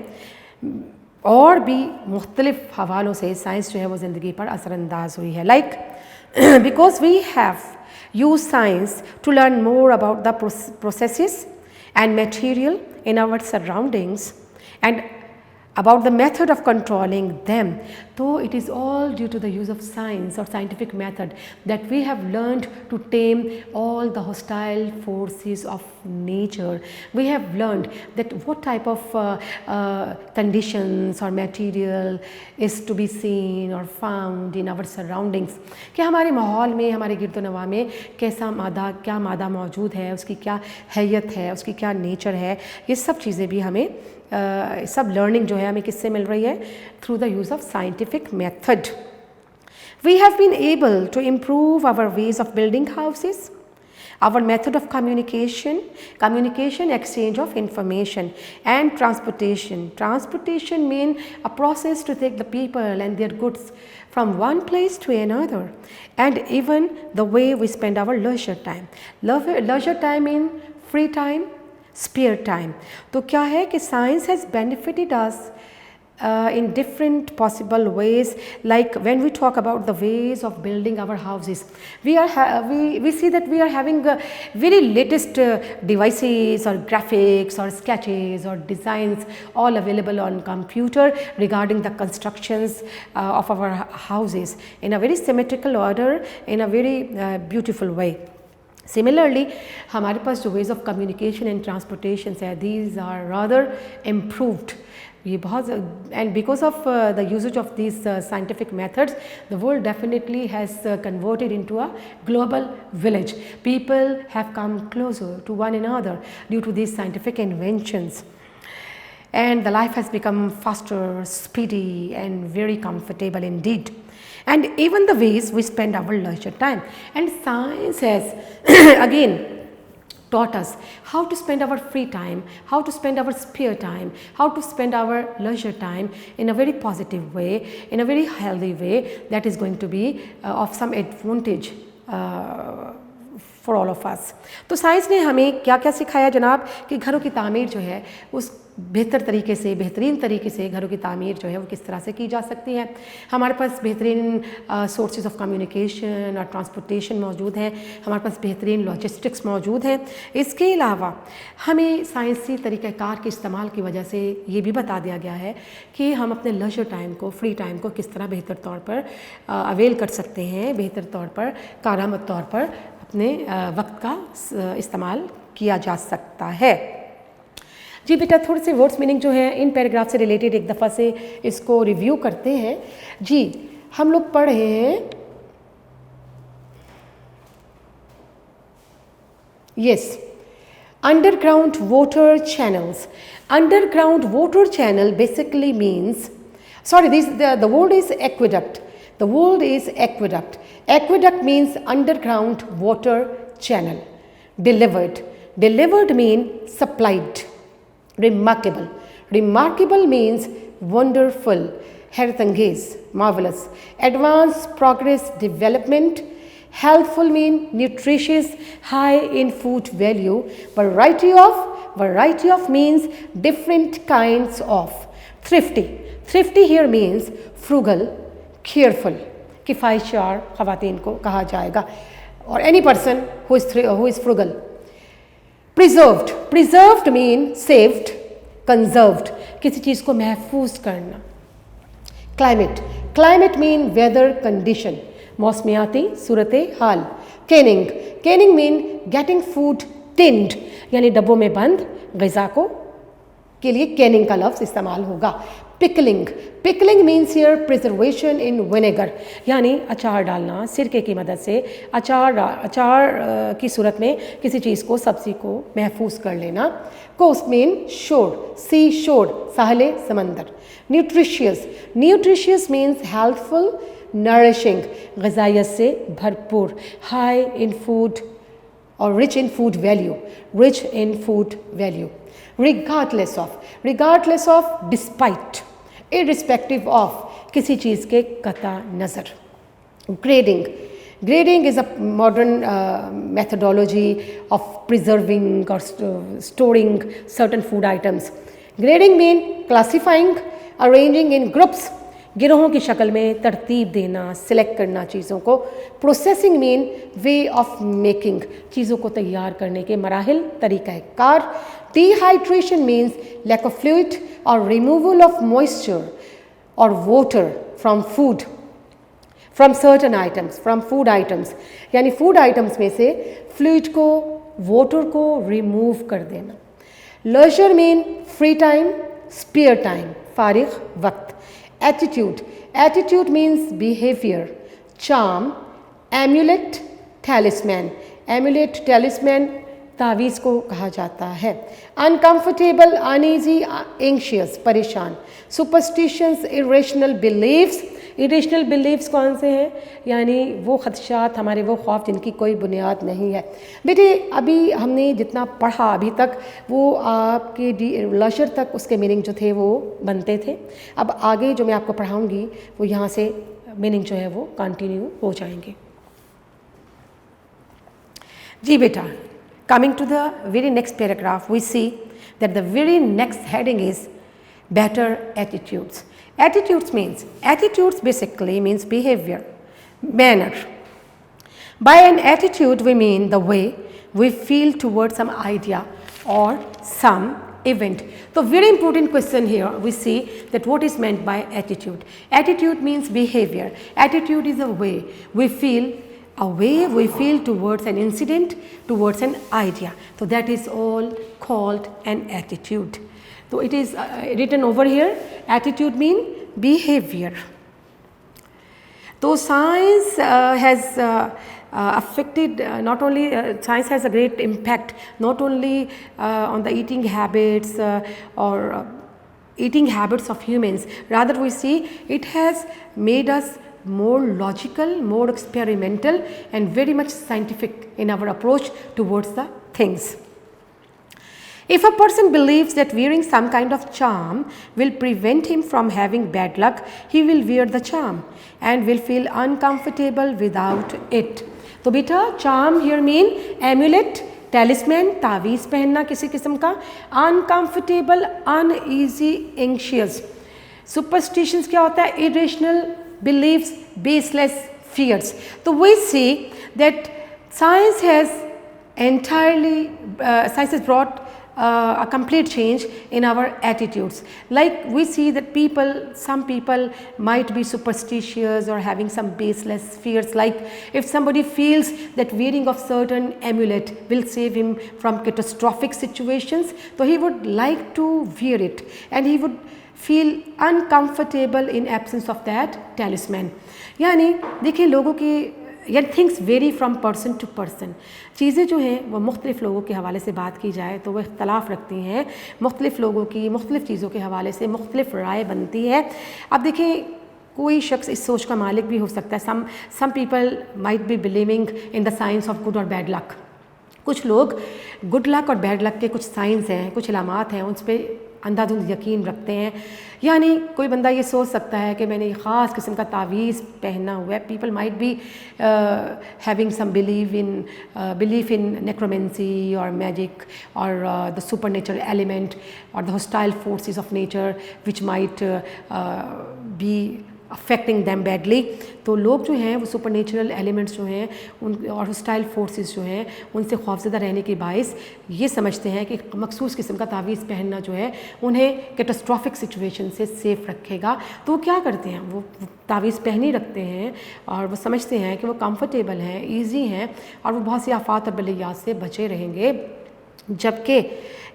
और भी मुख्तलिफ हवालों से साइंस जो है वो ज़िंदगी पर असरअंदाज हुई है। Like because we have use science to learn more about the processes and material in our surroundings and about the method of controlling them. So it is all due to the use of science or scientific method that we have learned to tame all the hostile forces of nature. We have learned that what type of conditions or material is to be seen or found in our surroundings. कि हमारे माहौल में, हमारे गिरदोनवा में कैसा मादा, क्या मादा मौजूद है, उसकी क्या हैयत है, उसकी क्या नेचर है, ये सब चीज़ें भी हमें सब लर्निंग जो है हमें किससे मिल रही है, through the use of scientific method. We have been able to improve our ways of building houses, our method of communication, exchange of information, and transportation. Transportation means a process to take the people and their goods from one place to another, and even the way we spend our leisure time. Leisure time means free time, spare time. तो क्या है कि science has benefited us in different possible ways. Like when we talk about the ways of building our houses, we see that we are having very latest devices or graphics or sketches or designs all available on computer regarding the constructions of our houses in a very symmetrical order, in a very beautiful way. Similarly, हमारे पास जो ways of communication and transportation है, these are rather improved. ये बहुत, and because of the usage of these scientific methods, the world definitely has converted into a global village. People have come closer to one another due to these scientific inventions, and the life has become faster, speedy, and very comfortable indeed. And even the ways we spend our leisure time, and science has again taught us how to spend our free time, how to spend our spare time, how to spend our leisure time in a very positive way, in a very healthy way that is going to be of some advantage for all of us. तो science ने हमें क्या क्या सिखाया जनाब, कि घरों की तामीर जो है उस बेहतर तरीके से, बेहतरीन तरीके से घरों की तामीर जो है वो किस तरह से की जा सकती है। हमारे पास बेहतरीन सोर्सेज ऑफ कम्युनिकेशन और ट्रांसपोर्टेशन मौजूद हैं, हमारे पास बेहतरीन लॉजिस्टिक्स मौजूद हैं। इसके अलावा हमें साइंसी तरीक़ाकार के इस्तेमाल की वजह से ये भी बता दिया गया है कि हम अपने लेजर टाइम को, फ्री टाइम को किस तरह बेहतर तौर पर अवेल कर सकते हैं, बेहतर तौर पर, कारआमद तौर पर अपने वक्त का इस्तेमाल किया जा सकता है। जी बेटा, थोड़े से वर्ड्स मीनिंग जो है इन पैराग्राफ से रिलेटेड एक दफ़ा से इसको रिव्यू करते हैं। जी, हम लोग पढ़ रहे हैं, yes, underground water channels. Underground water channel basically means, sorry, the word is aqueduct. The word is aqueduct. Aqueduct means underground water channel. Delivered. Delivered means supplied. Remarkable. Remarkable means wonderful. Hairthanges, marvelous. Advanced, progress, development. Healthful mean nutritious, high in food value. Variety of means different kinds of. Thrifty. Thrifty here means frugal, careful. किफ़ायतशार ख़वातीन को कहा जाएगा, or any person who is frugal. Preserved. Preserved mean saved, conserved. किसी चीज़ को महफूज करना. Climate. Climate mean weather condition. मौसमियाती सूरत हाल. Canning. Canning mean getting food tinned, यानी डब्बों में बंद ग़िज़ा को के लिए कैनिंग का लफ्ज़ इस्तेमाल होगा. Pickling. Pickling means here preservation in vinegar, यानी अचार डालना सिरके की मदद से अचार की सूरत में किसी चीज़ को, सब्ज़ी को महफूज कर लेना. Coast mean shore, sea shore, साहले समंदर. Nutritious. Nutritious means healthful, nourishing, ग़िज़ाइयत से भरपूर. High in food or rich in food value. Rich in food value. Regardless of, despite, irrespective of, किसी चीज़ के कता नज़र. Grading. Grading is a modern methodology of preserving or storing certain food items. Grading mean classifying, arranging in groups, गिरोहों की शक्ल में तरतीब देना, सिलेक्ट करना चीज़ों को. Processing mean way of making, चीज़ों को तैयार करने के मराहिल, तरीक़ाकार. Dehydration means lack of fluid और रिमूवल ऑफ मॉइस्चर और water from food, from certain items, from food items, यानी फूड आइटम्स में से फ्लूइड को, वाटर को रिमूव कर देना. Leisure mean free time, spare time, फारिग वक्त. Attitude. Attitude means behavior. Charm. Amulet, talisman. Amulet, talisman, तावीज़ को कहा जाता है. Uncomfortable, uneasy, anxious, परेशान. Superstitions, irrational beliefs. Irrational beliefs कौन से हैं? यानी वो ख़दशात, हमारे वो ख्वाब जिनकी कोई बुनियाद नहीं है. बेटे अभी हमने जितना पढ़ा अभी तक वो आपके लेजर तक उसके मीनिंग जो थे वो बनते थे. अब आगे जो मैं आपको पढ़ाऊँगी वो यहाँ से मीनिंग जो है वो कंटिन्यू हो जाएंगे. जी बेटा, coming to the very next paragraph, we see that the very next heading is better attitudes. Attitudes basically means behavior, manner. By an attitude we mean the way we feel towards some idea or some event. So very important question here, we see that what is meant by attitude. Attitude means behavior. Attitude is a way we feel towards an incident, towards an idea. So that is all called an attitude. So it is written over here, attitude mean behavior. So science has affected not only science has a great impact not only on the eating habits or eating habits of humans, rather we see it has made us more logical, more experimental and very much scientific in our approach towards the things. If a person believes that wearing some kind of charm will prevent him from having bad luck, he will wear the charm and will feel uncomfortable without it. तो बेटा charm here mean amulet, talisman, तावीज़ पहनना किसी किस्म का. Uncomfortable, uneasy, anxious. Superstitions क्या होता है? Irrational beliefs, baseless fears. So we see that science has brought a complete change in our attitudes. Like we see that some people might be superstitious or having some baseless fears, like if somebody feels that wearing of certain amulet will save him from catastrophic situations, so he would like to wear it and he would feel uncomfortable in absence of that talisman. यानी देखिए लोगों की या things vary from person to person. चीज़ें जो हैं वो मुख्तलिफ़ लोगों के हवाले से बात की जाए तो वो इख्तलाफ रखती हैं, मुख्तलिफ़ लोगों की मुख्तलिफ़ चीज़ों के हवाले से मुख्तलिफ़ राय बनती है। अब देखिए कोई शख्स इस सोच का मालिक भी हो सकता है, some people might be believing in the science of good और बैड लक। कुछ लोग गुड लक और बैड लक के कुछ साइंस हैं, कुछ इलामात हैं, उस पर अंधाधुंध यकीन रखते हैं। यानी कोई बंदा ये सोच सकता है कि मैंने ये ख़ास किस्म का तावीज़ पहना हुआ है। People might be having some belief in necromancy और मैजिक और द सुपर नेचुरल एलिमेंट और the hostile forces of nature which might be affecting them badly. तो लोग जो हैं वो सुपर नेचुरल एलिमेंट्स जो हैं उन और हॉस्टाइल फोर्सेस जो हैं उनसे खौफज़दा रहने के बायस ये समझते हैं कि मखसूस किस्म का तावीज़ पहनना जो है उन्हें कैटास्ट्रॉफिक सिचुएशन से सेफ़ रखेगा। तो वो क्या करते हैं, वो तावीज़ पहन ही रखते हैं और वो समझते हैं कि वो कंफर्टेबल हैं, ईजी हैं और वो बहुत सी आफात और बलियात से बचे रहेंगे। जबकि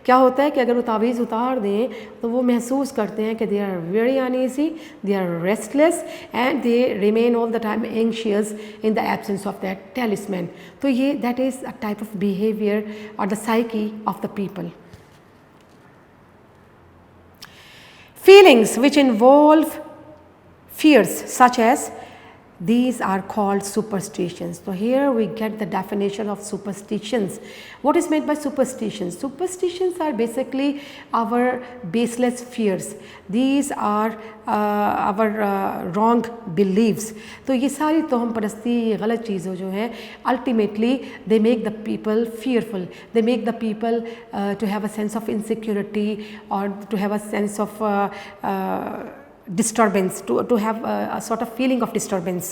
क्या होता है कि अगर वो तावीज़ उतार दें तो वो महसूस करते हैं कि they are very uneasy, they are restless and they remain all the time anxious in the absence of that talisman. तो ये that is a type of behaviour और the psyche of the people. Feelings which involve fears such as these are called superstitions. So here we get the definition of superstitions. What is meant by superstitions? Superstitions are basically our baseless fears. These are our wrong beliefs. तो ये सारी तोहम परस्ती, ये गलत चीज़ें जो हैं ultimately they make the people fearful. They make the people to have a sense of insecurity or to have a sense of disturbance, to have a sort of feeling of disturbance.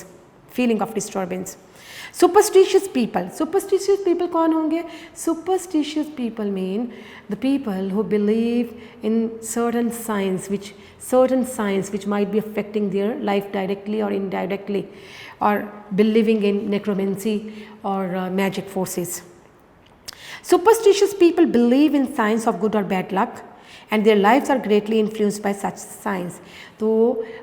Superstitious people कौन होंगे? Superstitious people mean the people who believe in certain signs which might be affecting their life directly or indirectly, or believing in necromancy or magic forces. Superstitious people believe in signs of good or bad luck and their lives are greatly influenced by such signs. So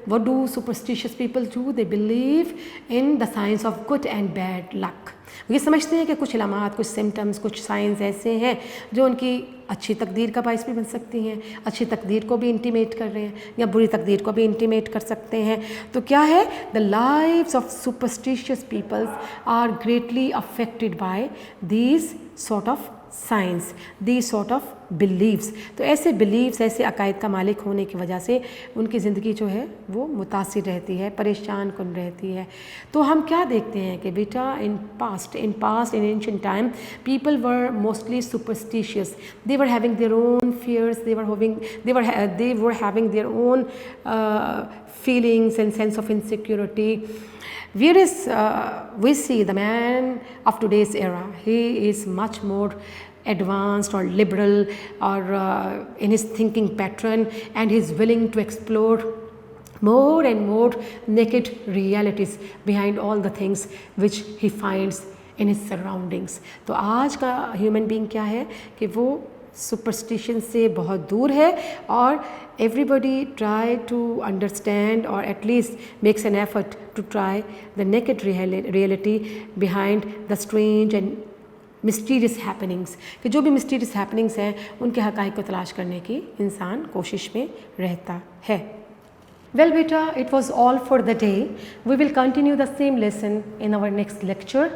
what do superstitious people do? They believe in the signs of good and bad luck. ये समझते हैं कि कुछ इलामात, कुछ symptoms, कुछ science ऐसे हैं जो उनकी अच्छी तकदीर का बायस भी बन सकती हैं, अच्छी तकदीर को भी इंटीमेट कर रहे हैं या बुरी तकदीर को भी इंटीमेट कर सकते हैं। तो क्या है? The lives of superstitious peoples are greatly affected by these sort of science, the sort of believes. तो ऐसे बिलीव्स, ऐसे अकायद का मालिक होने की वजह से उनकी ज़िंदगी जो है वो मुतासिर रहती है, परेशान कुन रहती है। तो हम क्या देखते हैं कि बेटा in past in ancient time people were mostly superstitious. They were having their own fears, they were having their own feelings and sense of insecurity. Whereas we see the man of today's era, he is much more advanced or liberal or in his thinking pattern, and he is willing to explore more and more naked realities behind all the things which he finds in his surroundings. तो आज का human being क्या है कि वो superstition से बहुत दूर है और everybody try to understand or at least makes an effort to try the naked reality behind the strange and mysterious happenings. कि जो भी mysterious happenings हैं उनके हक़ाइक़ को तलाश करने की इंसान कोशिश में रहता है। Well beta, it was all for the day. We will continue the same lesson in our next lecture.